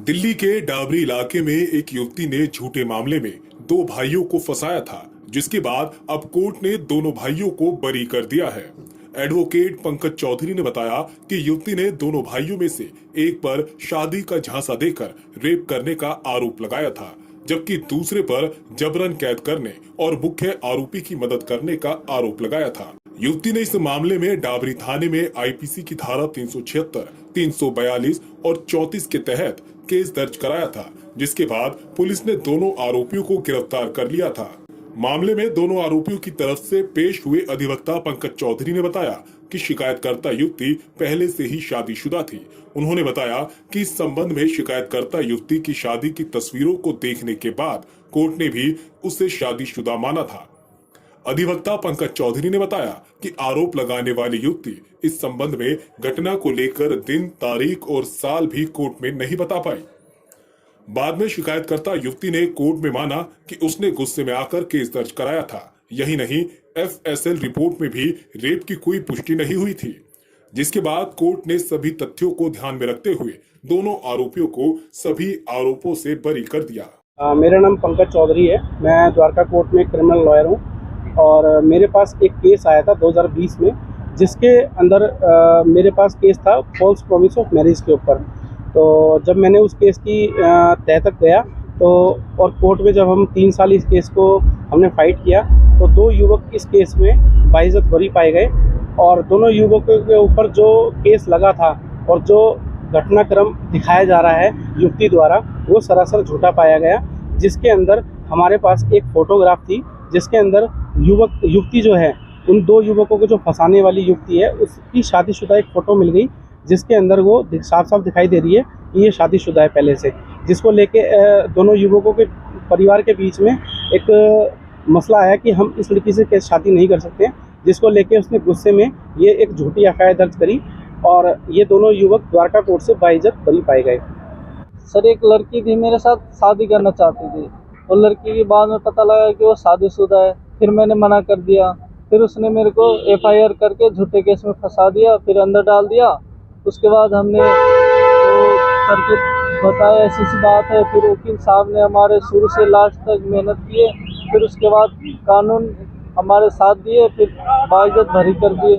दिल्ली के डाबरी इलाके में एक युवती ने झूठे मामले में दो भाइयों को फंसाया था, जिसके बाद अब कोर्ट ने दोनों भाइयों को बरी कर दिया है। एडवोकेट पंकज चौधरी ने बताया कि युवती ने दोनों भाइयों में से एक पर शादी का झांसा देकर रेप करने का आरोप लगाया था, जबकि दूसरे पर जबरन कैद करने और मुख्य आरोपी की मदद करने का आरोप लगाया था। युवती ने इस मामले में डाबरी थाने में आईपीसी की धारा 376, 342 और 34 के तहत केस दर्ज कराया था, जिसके बाद पुलिस ने दोनों आरोपियों को गिरफ्तार कर लिया था। मामले में दोनों आरोपियों की तरफ से पेश हुए अधिवक्ता पंकज चौधरी ने बताया कि शिकायतकर्ता युवती पहले से ही शादीशुदा थी। उन्होंने बताया कि इस संबंध में शिकायतकर्ता युवती की शादी की तस्वीरों को देखने के बाद कोर्ट ने भी उसे शादीशुदा माना था। अधिवक्ता पंकज चौधरी ने बताया कि आरोप लगाने वाली युवती इस संबंध में घटना को लेकर दिन, तारीख और साल भी कोर्ट में नहीं बता पाई। बाद में शिकायतकर्ता युवती ने कोर्ट में माना कि उसने गुस्से में आकर केस दर्ज कराया था। यही नहीं, एफएसएल रिपोर्ट में भी रेप की कोई पुष्टि नहीं हुई थी, जिसके बाद कोर्ट ने सभी तथ्यों को ध्यान में रखते हुए दोनों आरोपियों को सभी आरोपों से बरी कर दिया। मेरा नाम पंकज चौधरी है। मैं द्वारका कोर्ट में क्रिमिनल लॉयर हूँ और मेरे पास एक केस आया था 2020 में, जिसके अंदर मेरे पास केस था फॉल्स प्रॉमिस ऑफ मैरिज के ऊपर। तो जब मैंने उस केस की तह तक गया तो और कोर्ट में जब हम 3 साल इस केस को हमने फाइट किया तो 2 युवक इस केस में बाइज्जत बरी पाए गए और दोनों युवकों के ऊपर जो केस लगा था और जो घटनाक्रम दिखाया जा रहा है युवती द्वारा वो सरासर झूठा पाया गया, जिसके अंदर हमारे पास एक फोटोग्राफ थी जिसके अंदर युवती जो है उन 2 युवकों को जो फंसाने वाली युवती है उसकी शादीशुदा एक फ़ोटो मिल गई, जिसके अंदर वो साफ साफ दिखाई दे रही है कि ये शादीशुदा है पहले से, जिसको लेके दोनों युवकों के परिवार के बीच में एक मसला आया कि हम इस लड़की से शादी नहीं कर सकते, जिसको लेके उसने गुस्से में ये एक झूठी एफआईआर दर्ज करी और ये दोनों युवक द्वारका कोर्ट से बाइज्जत बरी पाए गए। सर, एक लड़की थी मेरे साथ, शादी करना चाहती थी और लड़की के बाद में पता लगा कि वो शादीशुदा है। फिर मैंने मना कर दिया, फिर उसने मेरे को एफआईआर करके झूठे केस में फंसा दिया, फिर अंदर डाल दिया। उसके बाद हमने तो करके बताया ऐसी सी बात है, फिर वकील साहब ने हमारे शुरू से लास्ट तक मेहनत किए, फिर उसके बाद कानून हमारे साथ दिए, फिर बाइज्जत बरी कर दिए।